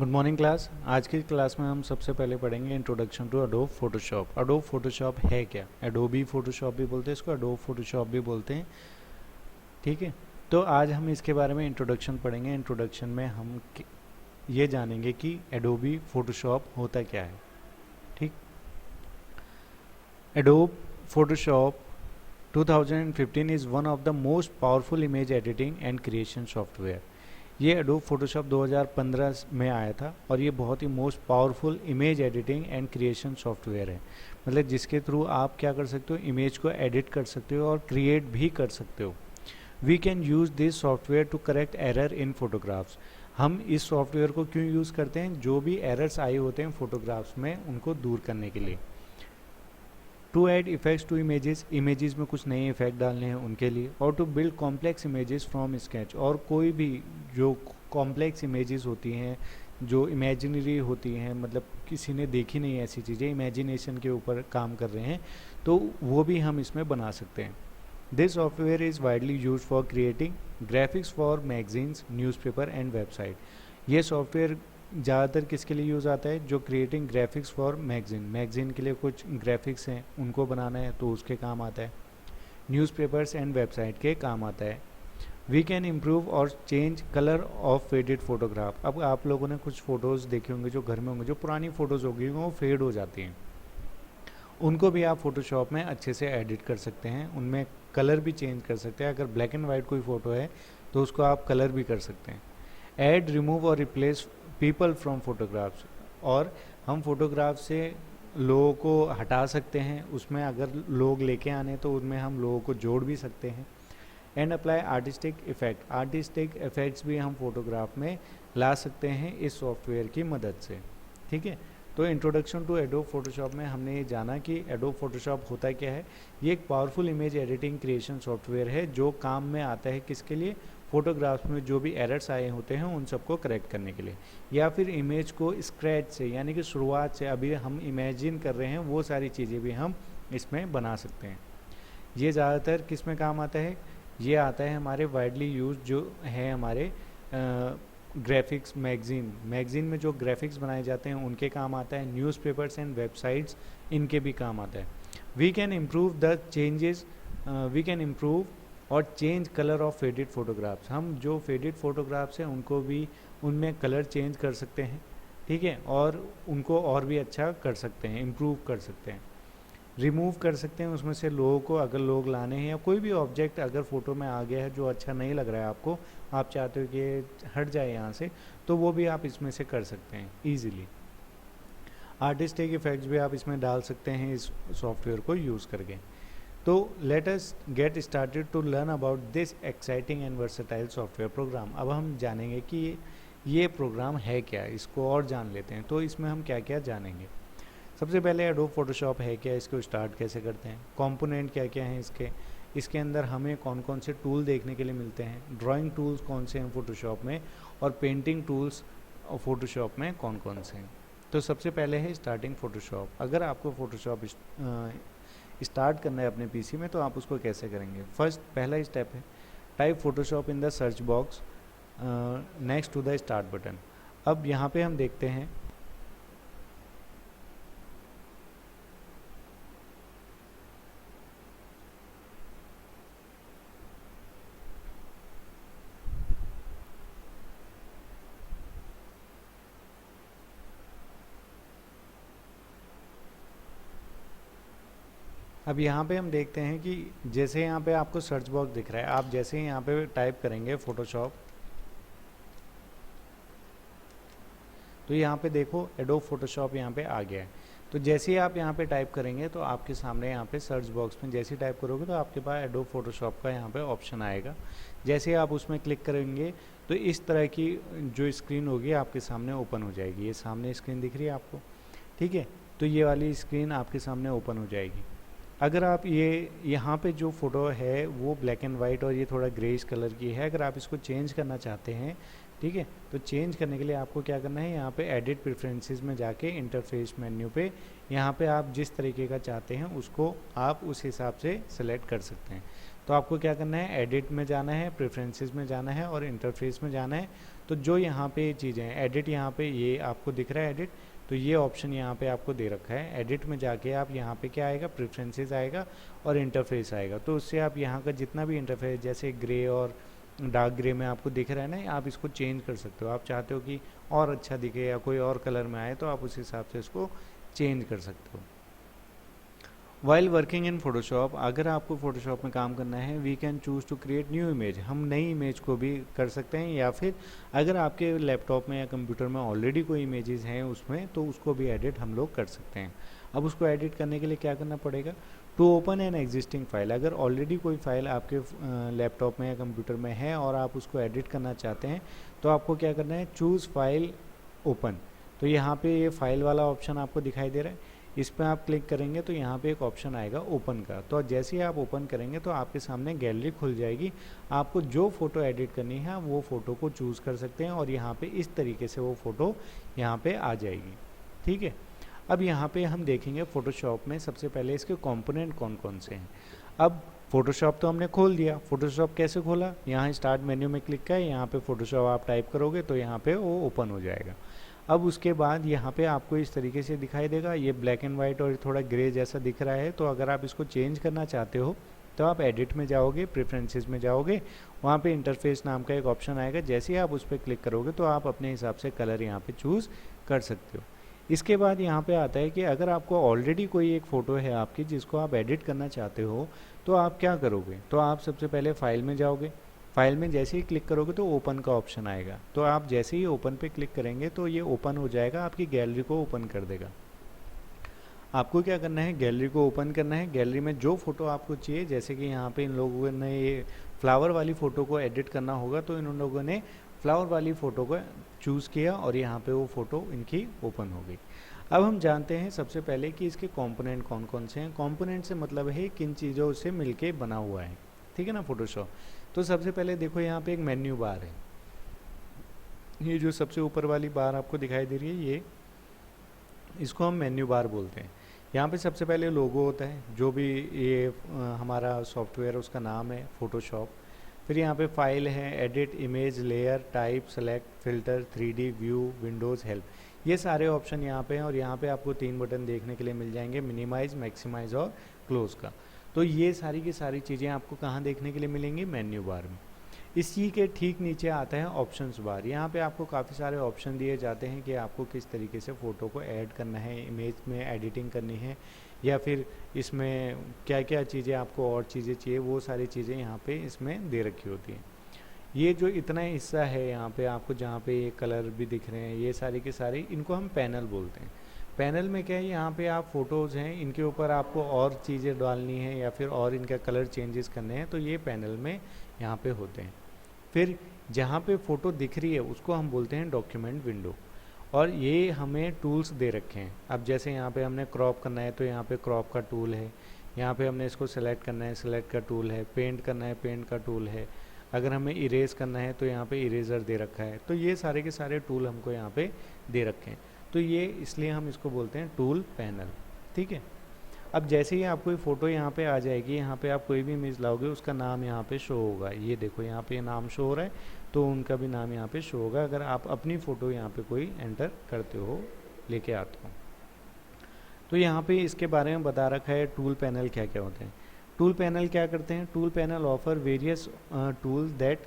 Good morning class. आज की class में हम सबसे पहले पढ़ेंगे introduction to Adobe Photoshop. Adobe Photoshop है क्या? एडोबी फोटोशॉप भी बोलते हैं इसको, एडोब फोटोशॉप भी बोलते हैं। ठीक है, तो आज हम इसके बारे में इंट्रोडक्शन पढ़ेंगे। इंट्रोडक्शन में हम ये जानेंगे कि एडोबी फोटोशॉप होता क्या है। ठीक, Adobe Photoshop 2015 is one of the most powerful image editing and creation software. ये एडोब फोटोशॉप 2015 में आया था और ये बहुत ही most powerful image editing and creation software है। मतलब जिसके थ्रू आप क्या कर सकते हो, इमेज को एडिट कर सकते हो और क्रिएट भी कर सकते हो। We can use this software to correct error in photographs. हम इस सॉफ्टवेयर को क्यों यूज़ करते हैं? जो भी एरर्स आए होते हैं फोटोग्राफ्स में उनको दूर करने के लिए। To add effects to images, images में कुछ नए इफेक्ट डालने हैं उनके लिए। और to build complex images from sketch, और कोई भी जो कॉम्प्लेक्स इमेजेस होती हैं, जो इमेजिनरी होती हैं, मतलब किसी ने देखी नहीं ऐसी चीज़ें, इमेजिनेशन के ऊपर काम कर रहे हैं, तो वो भी हम इसमें बना सकते हैं। This software is widely use for creating graphics for magazines, newspaper and website. ये सॉफ्टवेयर ज़्यादातर किसके लिए यूज़ आता है? जो क्रिएटिंग ग्राफिक्स फॉर मैगजीन के लिए कुछ ग्राफिक्स हैं उनको बनाना है तो उसके काम आता है। न्यूज़पेपर्स एंड वेबसाइट के काम आता है। वी कैन इम्प्रूव और change colour of faded photograph. अब आप लोगों ने कुछ फ़ोटोज़ देखे होंगे जो घर में होंगे, जो पुरानी फ़ोटोज़ होगी वो फेड हो जाती हैं, उनको भी आप फोटोशॉप में अच्छे से एडिट कर सकते हैं, उनमें कलर भी चेंज कर सकते हैं। अगर ब्लैक एंड वाइट कोई फ़ोटो है तो उसको आप कलर भी कर सकते हैं। ऐड, रिमूव और रिप्लेस पीपल फ्रॉम फोटोग्राफ्स, और हम फोटोग्राफ से लोगों को हटा सकते हैं, उसमें अगर लोग लेके आने तो उनमें हम लोगों को जोड़ भी सकते हैं। And apply artistic effect, artistic effects भी हम फोटोग्राफ में ला सकते हैं इस सॉफ्टवेयर की मदद से। ठीक है, तो इंट्रोडक्शन टू एडोब फोटोशॉप में हमने ये जाना कि एडोब फोटोशॉप होता क्या है। ये एक powerful image editing creation software है जो काम में आता है किसके लिए? फोटोग्राफ्स में जो भी एरर्स आए होते हैं उन सबको करेक्ट करने के लिए, या फिर इमेज को स्क्रैच से, यानी कि शुरुआत से अभी हम इमेजिन कर रहे हैं वो सारी चीज़ें भी हम इसमें बना सकते हैं। ये ज़्यादातर किस में काम आता है? ये आता है हमारे वाइडली यूज जो है हमारे ग्राफिक्स मैगजीन में जो ग्राफिक्स बनाए जाते हैं उनके काम आता है। न्यूज़पेपर्स एंड वेबसाइट्स, इनके भी काम आता है। वी कैन इम्प्रूव और change colour of faded photographs. हम जो फेडेड फोटोग्राफ्स हैं उनको भी, उनमें कलर चेंज कर सकते हैं। ठीक है, और उनको और भी अच्छा कर सकते हैं, इम्प्रूव कर सकते हैं। रिमूव कर सकते हैं उसमें से लोगों को, अगर लोग लाने हैं या कोई भी ऑब्जेक्ट अगर फ़ोटो में आ गया है जो अच्छा नहीं लग रहा है आपको, आप चाहते हो कि ये हट जाए यहाँ से, तो वो भी आप इसमें से कर सकते हैं ईजिली। आर्टिस्टिक इफेक्ट्स भी आप इसमें डाल सकते हैं इस सॉफ्टवेयर को यूज़ करके। तो let us get started to learn about this exciting and versatile software program. अब हम जानेंगे कि ये प्रोग्राम है क्या, इसको और जान लेते हैं। तो इसमें हम क्या क्या जानेंगे? सबसे पहले एडोब फोटोशॉप है क्या, इसको स्टार्ट कैसे करते हैं, कंपोनेंट क्या क्या हैं इसके अंदर हमें कौन कौन से टूल देखने के लिए मिलते हैं, ड्राइंग टूल्स कौन से हैं फोटोशॉप में, और पेंटिंग टूल्स फोटोशॉप में कौन कौन से हैं। तो सबसे पहले है स्टार्टिंग फोटोशॉप। अगर आपको फोटोशॉप स्टार्ट करना है अपने पीसी में तो आप उसको कैसे करेंगे? फर्स्ट, पहला स्टेप है type Photoshop in the search box next to the start button. अब यहाँ पे हम देखते हैं अब यहाँ पे हम देखते हैं कि जैसे यहाँ पे आपको सर्च बॉक्स दिख रहा है, आप जैसे ही यहाँ पे टाइप करेंगे फोटोशॉप, तो यहाँ पे देखो एडोब फोटोशॉप यहाँ पे आ गया है। तो जैसे ही आप यहाँ पे टाइप करेंगे तो आपके सामने यहाँ पे सर्च बॉक्स में जैसे ही टाइप करोगे तो आपके पास एडोब फोटोशॉप का यहाँ पे ऑप्शन आएगा। जैसे ही आप उसमें क्लिक करेंगे तो इस तरह की जो स्क्रीन होगी आपके सामने ओपन हो जाएगी। ये सामने स्क्रीन दिख रही है आपको, ठीक है, तो ये वाली स्क्रीन आपके सामने ओपन हो जाएगी। अगर आप यहाँ पे जो फ़ोटो है वो ब्लैक एंड वाइट और ये थोड़ा ग्रेइश कलर की है, अगर आप इसको चेंज करना चाहते हैं, ठीक है, तो चेंज करने के लिए आपको क्या करना है, यहाँ पे एडिट प्रेफरेंसेस में जाके इंटरफेस मेन्यू पे यहाँ पे आप जिस तरीके का चाहते हैं उसको आप उस हिसाब से सेलेक्ट कर सकते हैं। तो आपको क्या करना है, एडिट में जाना है, प्रेफरेंसेस में जाना है और इंटरफेस में जाना है। तो जो यहाँ पे चीज़ें हैं एडिट, यहाँ पे ये आपको दिख रहा है एडिट, तो ये ऑप्शन यहाँ पे आपको दे रखा है। एडिट में जाके आप यहाँ पे क्या आएगा, प्रेफरेंसेस आएगा और इंटरफेस आएगा। तो उससे आप यहाँ का जितना भी इंटरफेस जैसे ग्रे और डार्क ग्रे में आपको दिख रहा है ना, आप इसको चेंज कर सकते हो। आप चाहते हो कि और अच्छा दिखे या कोई और कलर में आए तो आप उस हिसाब से इसको चेंज कर सकते हो। वाइल वर्किंग इन फोटोशॉप, अगर आपको फोटोशॉप में काम करना है, we can choose to create new image, हम नई इमेज को भी कर सकते हैं, या फिर अगर आपके लैपटॉप में या कंप्यूटर में ऑलरेडी कोई इमेजेस हैं उसमें, तो उसको भी एडिट हम लोग कर सकते हैं। अब उसको एडिट करने के लिए क्या करना पड़ेगा, to open an existing file, अगर ऑलरेडी कोई फाइल आपके लैपटॉप में या कंप्यूटर में है और आप उसको एडिट करना चाहते हैं, तो आपको क्या करना है, चूज़ फाइल ओपन। तो यहाँ पे ये फाइल वाला ऑप्शन आपको दिखाई दे रहा है, इस पर आप क्लिक करेंगे तो यहाँ पे एक ऑप्शन आएगा ओपन का। तो जैसे ही आप ओपन करेंगे तो आपके सामने गैलरी खुल जाएगी। आपको जो फ़ोटो एडिट करनी है वो फ़ोटो को चूज़ कर सकते हैं और यहाँ पे इस तरीके से वो फ़ोटो यहाँ पे आ जाएगी। ठीक है, अब यहाँ पे हम देखेंगे फ़ोटोशॉप में सबसे पहले इसके कंपोनेंट कौन कौन से हैं। अब फ़ोटोशॉप तो हमने खोल दिया, फ़ोटोशॉप कैसे खोला, यहाँ स्टार्ट मेन्यू में क्लिक करें, यहाँ पे फ़ोटोशॉप आप टाइप करोगे तो यहाँ पे वो ओपन हो जाएगा। अब उसके बाद यहाँ पे आपको इस तरीके से दिखाई देगा, ये ब्लैक एंड वाइट और थोड़ा ग्रे जैसा दिख रहा है। तो अगर आप इसको चेंज करना चाहते हो तो आप एडिट में जाओगे, प्रेफरेंसेस में जाओगे, वहाँ पे इंटरफेस नाम का एक ऑप्शन आएगा, जैसे ही आप उस पर क्लिक करोगे तो आप अपने हिसाब से कलर यहाँ पे चूज़ कर सकते हो। इसके बाद यहाँ पे आता है कि अगर आपको ऑलरेडी कोई एक फ़ोटो है आपकी जिसको आप एडिट करना चाहते हो तो आप क्या करोगे, तो आप सबसे पहले फाइल में जाओगे, फाइल में जैसे ही क्लिक करोगे तो ओपन का ऑप्शन आएगा। तो आप जैसे ही ओपन पे क्लिक करेंगे तो ये ओपन हो जाएगा, आपकी गैलरी को ओपन कर देगा। आपको क्या करना है, गैलरी को ओपन करना है, गैलरी में जो फ़ोटो आपको चाहिए, जैसे कि यहाँ पे इन लोगों ने ये फ्लावर वाली फ़ोटो को एडिट करना होगा तो इन लोगों ने फ्लावर वाली फ़ोटो को चूज़ किया और यहाँ पे वो फ़ोटो इनकी ओपन हो गई। अब हम जानते हैं सबसे पहले कि इसके कंपोनेंट कौन कौन से हैं। कंपोनेंट से मतलब है किन चीज़ों से मिलके बना हुआ है, ठीक है ना फोटोशॉप। तो सबसे पहले देखो यहाँ पे एक मेन्यू बार है, ये जो सबसे ऊपर वाली बार आपको दिखाई दे रही है, ये इसको हम मेन्यू बार बोलते हैं। यहाँ पे सबसे पहले लोगो होता है, जो भी ये हमारा सॉफ्टवेयर उसका नाम है फोटोशॉप। फिर यहाँ पे फाइल है, edit, image, layer, type, select, filter, 3D, view, Windows, help, ये सारे ऑप्शन यहाँ पे हैं। और यहाँ पे आपको 3 बटन देखने के लिए मिल जाएंगे, मिनिमाइज, मैक्सिमाइज और क्लोज का। तो ये सारी की सारी चीज़ें आपको कहाँ देखने के लिए मिलेंगी, मेन्यू बार में। इसी के ठीक नीचे आता है ऑप्शंस बार। यहाँ पे आपको काफ़ी सारे ऑप्शन दिए जाते हैं कि आपको किस तरीके से फ़ोटो को ऐड करना है, इमेज में एडिटिंग करनी है, या फिर इसमें क्या क्या चीज़ें आपको और चीज़ें चाहिए, वो सारी चीज़ें यहाँ पे इसमें दे रखी होती हैं। ये जो इतना हिस्सा है यहाँ पे आपको, जहाँ पे ये कलर भी दिख रहे हैं, ये सारी के सारी, इनको हम पैनल बोलते हैं। पैनल में क्या है, यहाँ पे आप फ़ोटोज़ हैं, इनके ऊपर आपको और चीज़ें डालनी है या फिर और इनका कलर चेंजेस करने हैं, तो ये पैनल में यहाँ पे होते हैं। फिर जहाँ पे फ़ोटो दिख रही है उसको हम बोलते हैं डॉक्यूमेंट विंडो, और ये हमें टूल्स दे रखे हैं। अब जैसे यहाँ पे हमने क्रॉप करना है तो यहाँ पे क्रॉप का टूल है, यहाँ पे हमने इसको सेलेक्ट करना है, सेलेक्ट का टूल है, पेंट करना है, पेंट का टूल है, अगर हमें इरेज करना है तो यहाँ पे इरेज़र दे रखा है। तो ये सारे के सारे टूल हमको यहाँ पे दे रखे हैं, तो ये इसलिए हम इसको बोलते हैं टूल पैनल, ठीक है। अब जैसे ही आपको फ़ोटो यहाँ पे आ जाएगी, यहाँ पे आप कोई भी इमेज लाओगे उसका नाम यहाँ पे शो होगा। ये देखो यहाँ पे नाम शो हो रहा है, तो उनका भी नाम यहाँ पे शो होगा अगर आप अपनी फ़ोटो यहाँ पे कोई एंटर करते हो, लेके आते हो। तो यहाँ पे इसके बारे में बता रखा है टूल पैनल क्या क्या होते हैं। टूल पैनल क्या करते हैं, tool panel offer various tools that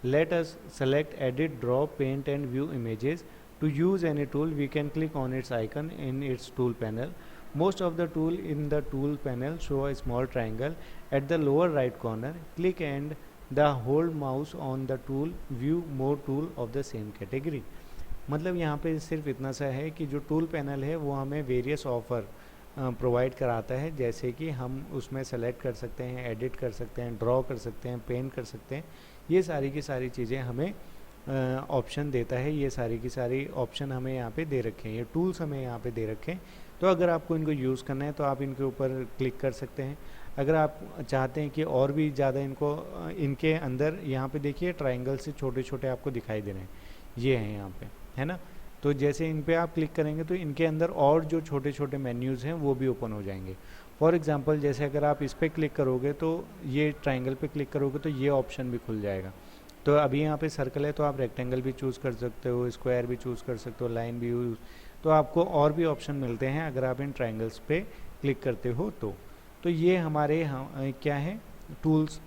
let us select, edit, draw, paint and view images. To use any tool we can click on its icon in its tool panel. Most of the tool in the tool panel show a small triangle at the lower right corner. Click and the hold mouse on the tool, view more tool of the same category. मतलब यहाँ पे सिर्फ इतना सा है कि जो tool panel है वो हमें वेरियस ऑफ़र प्रोवाइड कराता है, जैसे कि हम उसमें सेलेक्ट कर सकते हैं, एडिट कर सकते हैं, ड्रॉ कर सकते हैं, पेंट कर सकते हैं, ये सारी की सारी चीज़ें हमें ऑप्शन देता है। ये सारी की सारी ऑप्शन हमें यहाँ पे दे रखे हैं, ये टूल्स हमें यहाँ पे दे रखे हैं। तो अगर आपको इनको यूज़ करना है तो आप इनके ऊपर क्लिक कर सकते हैं। अगर आप चाहते हैं कि और भी ज़्यादा इनको इनके अंदर यहाँ पे देखिए ट्राइंगल से छोटे छोटे आपको दिखाई दे रहे हैं, ये हैं यहाँ पे, है ना। तो जैसे इन पे आप क्लिक करेंगे तो इनके अंदर और जो छोटे छोटे मेन्यूज़ हैं वो भी ओपन हो जाएंगे। फॉर एग्जांपल जैसे अगर आप इस पर क्लिक करोगे तो ये ट्राइंगल पे क्लिक करोगे तो ये ऑप्शन भी खुल जाएगा। तो अभी यहाँ पे सर्कल है तो आप रेक्टेंगल भी चूज़ कर सकते हो, स्क्वायर भी चूज़ कर सकते हो, लाइन भी यूज, तो आपको और भी ऑप्शन मिलते हैं अगर आप इन ट्रायंगल्स पे क्लिक करते हो तो ये हमारे क्या है टूल्स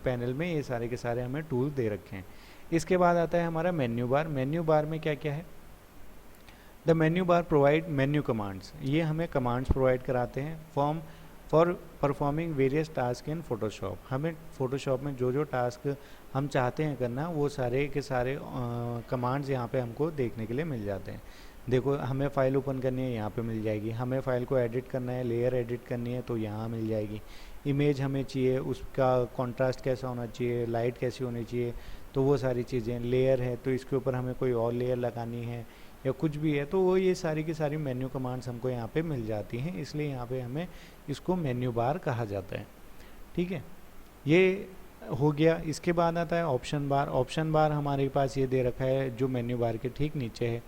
पैनल में ये सारे के सारे हमें टूल दे रखे हैं। इसके बाद आता है हमारा मेन्यू बार। मेन्यू बार में क्या क्या है? The menu bar provide menu commands, ये हमें कमांड्स प्रोवाइड कराते हैं for performing various task in Photoshop. हमें फोटोशॉप में जो जो टास्क हम चाहते हैं करना वो सारे के सारे कमांड्स यहाँ पे हमको देखने के लिए मिल जाते हैं। देखो हमें फ़ाइल ओपन करनी है यहाँ पे मिल जाएगी, हमें फ़ाइल को एडिट करना है, लेयर एडिट करनी है तो यहाँ मिल जाएगी, इमेज हमें चाहिए उसका कॉन्ट्रास्ट कैसा होना चाहिए, लाइट कैसी होनी चाहिए, तो वो सारी चीज़ें, लेयर है तो इसके ऊपर हमें कोई और लेयर लगानी है या कुछ भी है तो वो ये सारी की सारी मेन्यू कमांड्स हमको यहाँ पे मिल जाती हैं, इसलिए यहाँ पे हमें इसको मेन्यू बार कहा जाता है। ठीक है, ये हो गया। इसके बाद आता है ऑप्शन बार। ऑप्शन बार हमारे पास ये दे रखा है जो मेन्यू बार के ठीक नीचे है।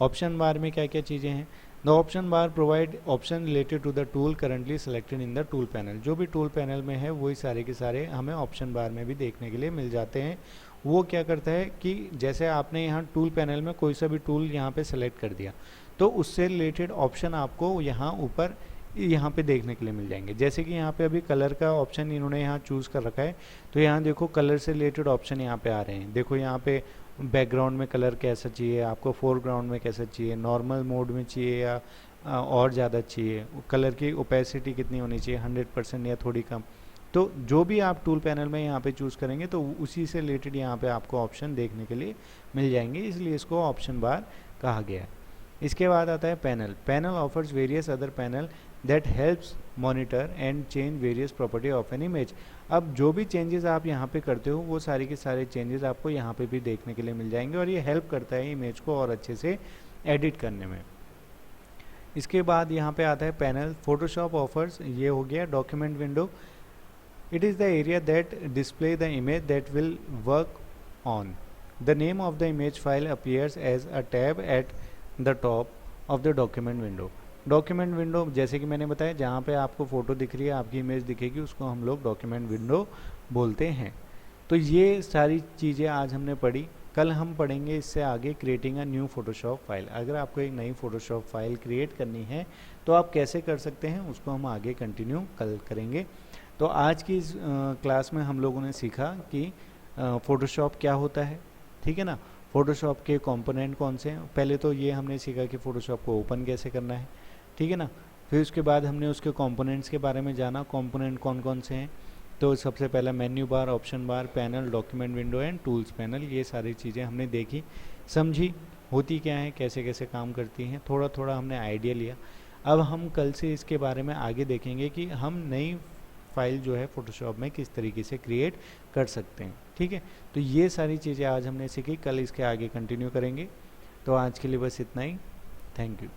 ऑप्शन बार में क्या क्या चीज़ें हैं? The option bar provide option related to the tool currently selected in the tool panel. जो भी टूल पैनल में है वही सारे के सारे हमें ऑप्शन बार में भी देखने के लिए मिल जाते हैं। वो क्या करता है कि जैसे आपने यहाँ टूल पैनल में कोई सा भी टूल यहाँ पे सेलेक्ट कर दिया तो उससे रिलेटेड ऑप्शन आपको यहाँ ऊपर यहाँ पे देखने के लिए मिल जाएंगे। जैसे कि यहाँ पे अभी कलर का ऑप्शन इन्होंने यहाँ चूज़ कर रखा है तो यहाँ देखो कलर से रिलेटेड ऑप्शन यहाँ पे आ रहे हैं। देखो यहाँ पे बैकग्राउंड में कलर कैसा चाहिए आपको, फोरग्राउंड में कैसा चाहिए, नॉर्मल मोड में चाहिए या और ज़्यादा चाहिए, कलर की ओपेसिटी कितनी होनी चाहिए, 100% या थोड़ी कम। तो जो भी आप टूल पैनल में यहाँ पे चूज़ करेंगे तो उसी से रिलेटेड यहाँ पे आपको ऑप्शन देखने के लिए मिल जाएंगे, इसलिए इसको ऑप्शन बार कहा गया है। इसके बाद आता है panel. Panel offers various other panel that helps monitor and change various property of an image. अब जो भी चेंजेस आप यहाँ पे करते हो वो सारे के सारे चेंजेस आपको यहाँ पे भी देखने के लिए मिल जाएंगे और ये हेल्प करता है इमेज को और अच्छे से एडिट करने में। इसके बाद यहाँ पे आता है पैनल फोटोशॉप ऑफर्स। ये हो गया document window. It is the area that display the image that will work on. The name of the image file appears as a tab at the top of the document window. Document window जैसे कि मैंने बताया जहाँ पे आपको photo दिख रही है, आपकी इमेज दिखेगी, उसको हम लोग डॉक्यूमेंट विंडो बोलते हैं। तो ये सारी चीज़ें आज हमने पढ़ी। कल हम पढ़ेंगे इससे आगे creating a new Photoshop file. अगर आपको एक नई फोटोशॉप फाइल क्रिएट करनी है तो आप कैसे कर सकते हैं उसको हम आगे कंटिन्यू कल करेंगे। तो आज की इस क्लास में हम लोगों ने सीखा कि फ़ोटोशॉप क्या होता है, ठीक है ना, फ़ोटोशॉप के कंपोनेंट कौन से हैं। पहले तो ये हमने सीखा कि फ़ोटोशॉप को ओपन कैसे करना है, ठीक है ना। फिर उसके बाद हमने उसके कंपोनेंट्स के बारे में जाना, कंपोनेंट कौन कौन से हैं। तो सबसे पहला menu bar, option bar, panel, document window and tools panel, ये सारी चीज़ें हमने देखी, समझी होती क्या है, कैसे कैसे काम करती हैं, थोड़ा थोड़ा हमने आइडिया लिया। अब हम कल से इसके बारे में आगे देखेंगे कि हम नई फाइल जो है फोटोशॉप में किस तरीके से क्रिएट कर सकते हैं, ठीक है। तो ये सारी चीज़ें आज हमने सीखी, कल इसके आगे कंटिन्यू करेंगे। तो आज के लिए बस इतना ही, थैंक यू।